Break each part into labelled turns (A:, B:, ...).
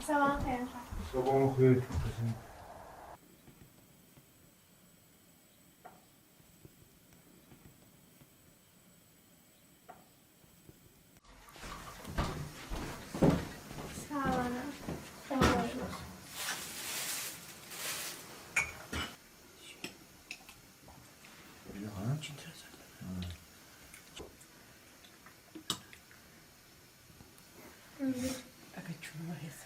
A: Sabahın xeyir.
B: Sabahın xeyir kızım.
A: Sağ olun. Sağ olun.
B: Hanım çintersen.
C: Agak şunu yaz.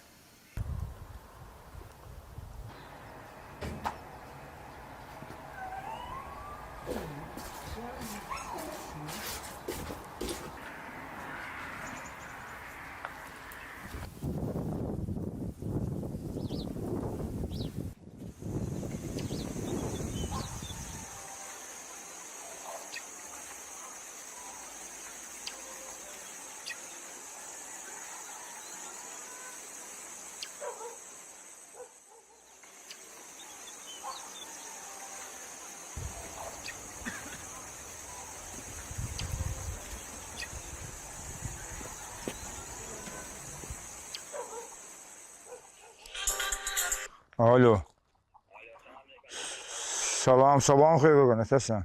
B: Alo. Salam, sabahın xeyir olsun, nətəsən?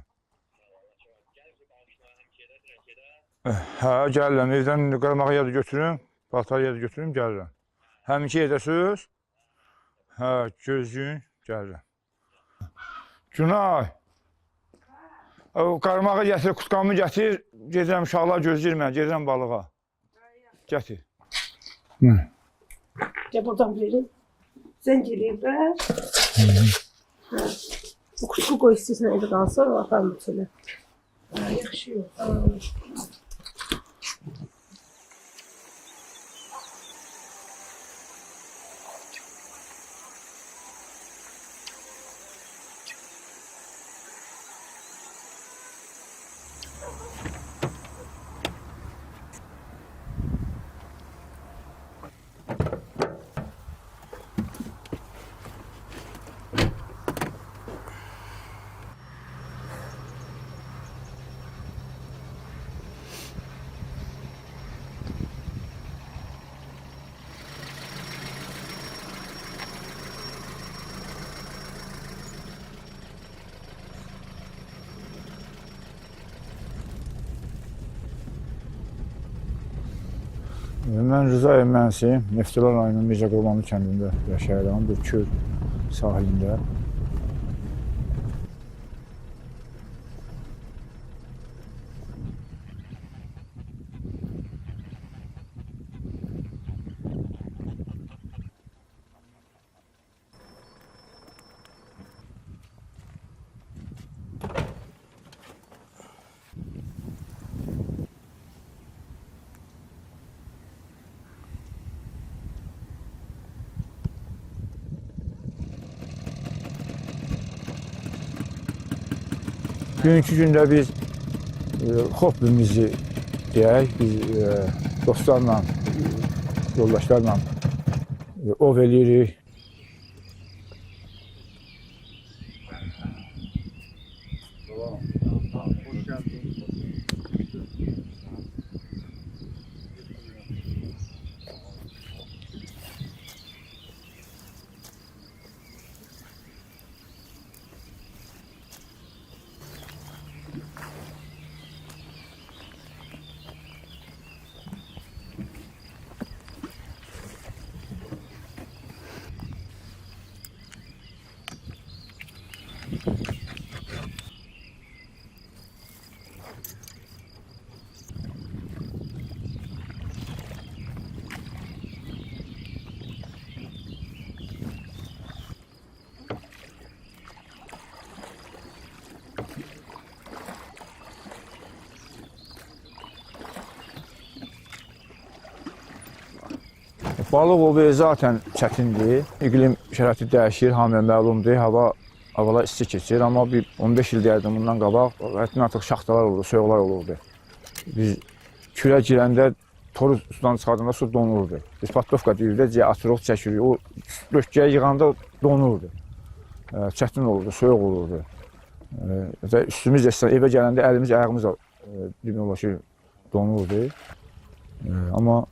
B: Hə, gəlirəm, evdən qaramağı yada götürüm, paltar yada götürüm, gəlirəm. Həminki yerdəsiz? Hə, gözləyin, gəlirəm. Günay. Qaramağı gətir, kutkamı gətir, gedirəm uşaqlar gözləyir mən, gedirəm balığa. Gətir.
C: Gel buradan verin. Zəng eləyiblər. Bu kuşku qoy istəyirsən evdə qalsa, atarım içine. Yaxşı yox.
B: Mən Rızayev mühəndisiyim. Neftçilər rayonunun Mircəqurbanlı kəndində yaşayıram, bir köy sahilində. Bugünkü gündə biz hobbimizi deyək, biz dostlarla, yoldaşlarla ov eləyirik. Balıq ovu zaten çətindir. İqlim şəraiti dəyişir, hamıya məlumdur. Havalar isti keçir, amma bir 15 il deyərdim bundan qabaq, həddindən artıq şaxtalar olurdu, soyuqlar olurdu. Biz külə girəndə, toru sudan çıxardığında su donurdu. Biz patlovka deyirik də, atırıq çəkirik, o lökkəyə yığanda donurdu. Çətin olurdu, soyuq olurdu. Üstümüz evə gələndə əlimiz, ayağımız da demək olar ki, donurdu. Amma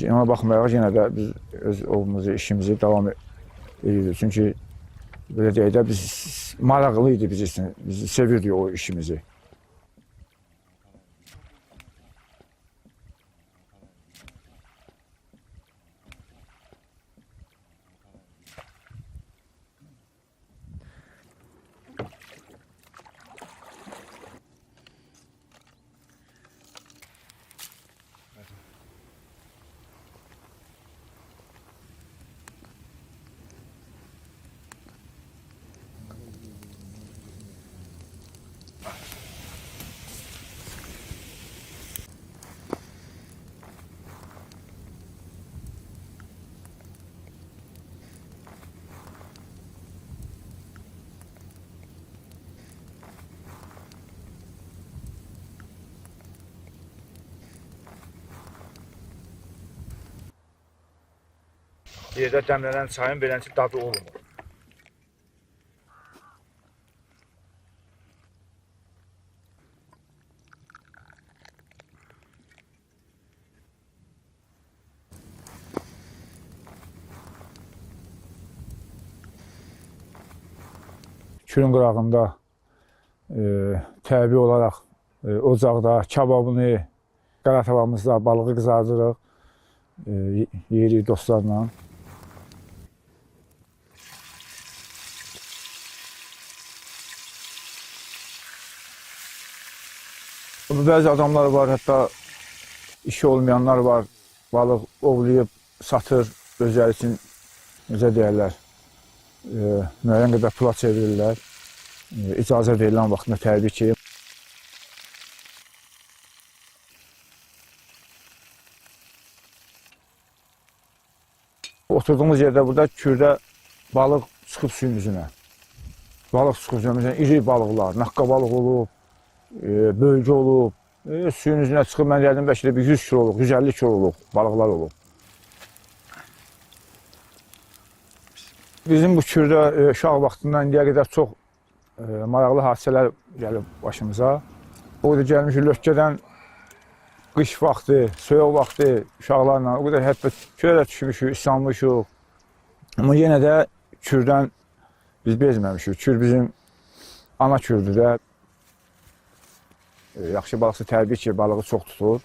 B: Ona baxmayaraq yenə də biz öz ovumuzu, işimizi davam edirik. Çünki belə deyək də biz maraqlı idi biz üçün. Biz sevirdik o işimizi. Yerdə dəmlənən çayın beləncə dadı olmur. Kürün qırağında təbii olaraq ocaqda kababını, qara tavamızda balığı qızardırıq, yeyirik dostlarla. Bəzi adamlar var, hətta işi olmayanlar var, balıq ovlayıb satır, özləri üçün, necə deyərlər, müəyyən qədər pula çevirirlər. İcazə verilən vaxtında təbii ki. Oturduğumuz yerdə burada kürdə balıq çıxıb suyun üzünə. Balıq çıxıb suyun üzünə, iri balıqlar, naqqa balıq olub, bölgə olub, suyun üzünə çıxıb, mən deyərdim, bəlkə də bir 100 kiloluq, 150 kiloluq balıqlar olub. Bizim bu kürdə uşaq vaxtından indiyə qədər çox maraqlı hadisələr gəlib başımıza. O da gəlmiş Lökkədən qış vaxtı, soyuq vaxtı uşaqlarla, o qədər hətta köyə də düşmüşük, islanmışıq. Amma yenə də kürdən biz bezməmişik. Kür bizim ana kürdür də. Yaxşı balıqçı təbii ki, balığı çox tutur.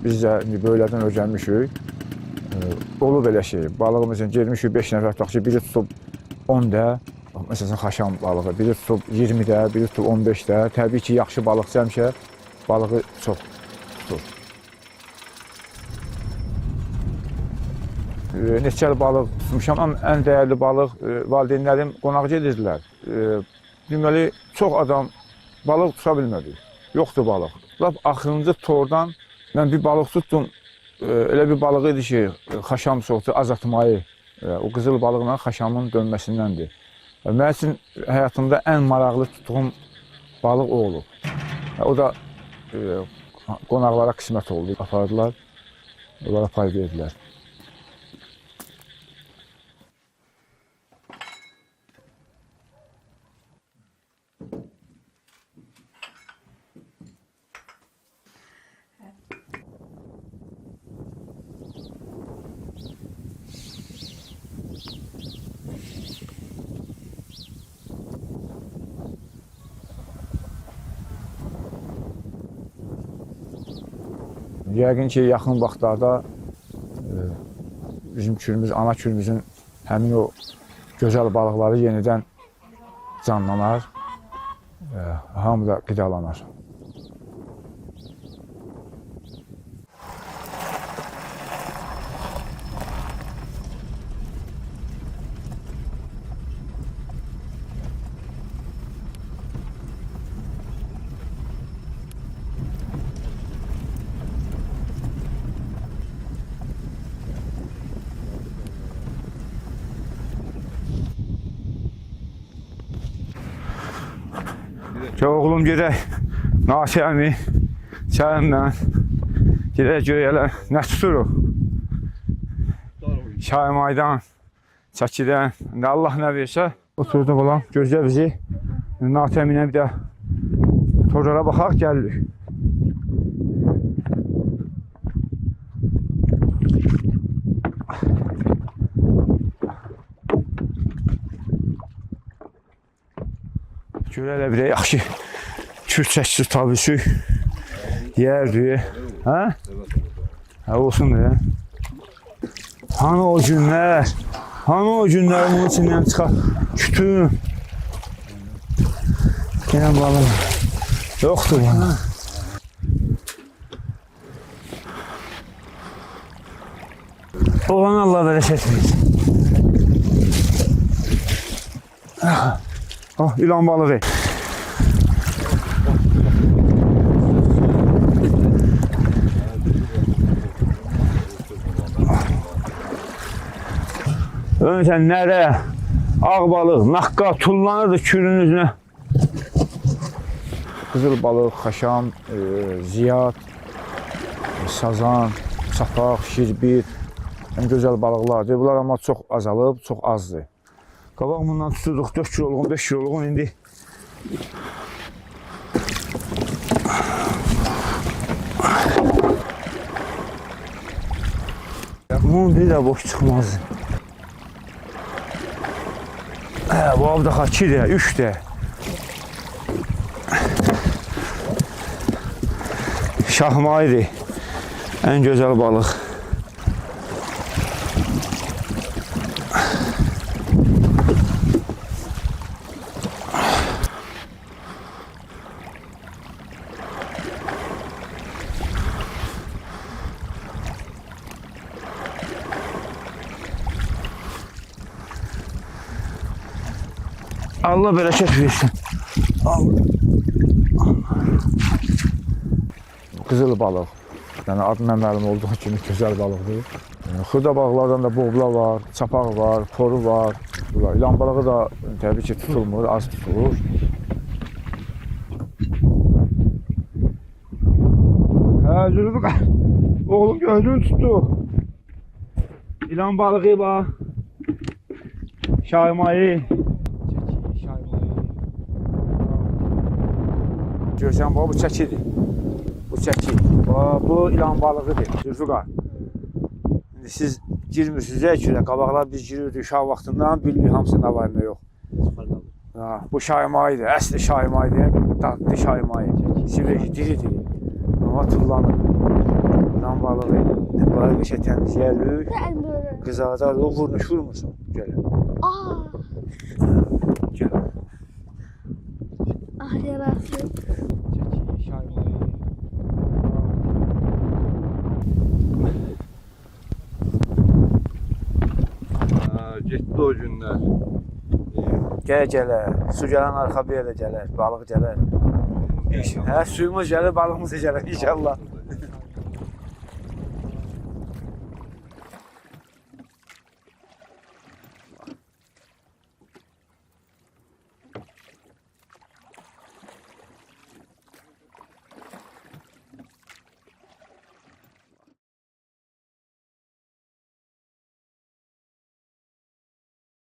B: Biz də böylədən öyrənmişik. Olub elə şey, balığımızın girmişik 5 nəfər tutaq ki, biri tutub 10 də, məsələn xaşam balığı, biri tutub 20 də, biri tutub 15 də. Təbii ki, yaxşı balıqçı həmişə balığı çox tutur. Neçəli balıq tutmuşam, amma ən dəyərli balıq valideynlərim qonaq gedirdilər. Deməli, çox adam balıq tuta bilmədi, yoxdur balıq. Lap axırıncı tordan mən bir balıq tutdum. Elə bir balıq idi ki, xaşam sortu azatmayı, o qızıl balıqla xaşamın dönməsindəndir. Mənim üçün həyatımda ən maraqlı tutduğum balıq o olub. O da qonaqlara qismət oldu, apardılar, onlara pay verdilər. Yəqin ki, yaxın vaxtlarda bizim kürümüz, ana kürümüzün həmin o gözəl balıqları yenidən canlanar, hamı da qidalanar. Oğlum gedək, Nasiyəmi, çayımla, gedək görəyələr, nə tuturuq? Çaymaydan, çəkidən, Allah nə versə, oturduq olan, gözlə bizi, Nasiyəminə bir də torlara baxaq, gəlirik. Görələ bir yaxşı kürd çəkisi tabisi yərdir. Hə? Hə, olsun da. Hanı o günlər? Hanı o günlər bunun içindən çıxar? Kütüm. Yenə balım. Yoxdur bana. Olan Allah bərəkət versin. Ah, ilan balığı. Öncən nərə, ağ balıq, naqqa tullanırdı kürün üzünə. Qızıl balıq, xaşam, ziyad, sazan, çapaq, şirbir, ən gözəl balıqlardır. Bunlar amma çox azalıb, çox azdır. Qabaq bundan tuturduq 4 kiloluğun, 5 kiloluğun indi. Bunun bir də boş çıxmazdı. Bu avda 2-də, 3-də. Şahmaydı. Ən gözəl balıq. Allah bərəkət versin. Qızıl balıq. Yəni adından məlum olduğu kimi gözəl balıqdır. Xırda balıqlardan da bobla var, çapaq var, poru var. İlan balığı da təbii ki tutulmur, az tutulur. Hə, Zülfü, oğlum gözünü tutdu. İlan balığı var. Şaymayı. Görsən, bu çəkidir. Bu çəki. Bu ilan balığıdır, Zülfüqar. İndi siz girmirsiniz əkirə, qabaqlar biz girirdik uşaq vaxtından, bilmirik hamısının avarında yox. Bu şaymayıdır, əsli şaymayıdır, dadlı şaymayı. Sivri diridir, amma tullanır. İlan balığı, bunları bir şey təmizləyərik, qızardarıq, vurmuş vurmursun. Gəlin. Gəlin.
A: Ah, yarabbim.
D: Getdi o günlər.
B: Gələr, su gələn arxa bir yerə gələr, balıq gələr. Hə, suyumuz gəlir, balığımız da gələr inşallah.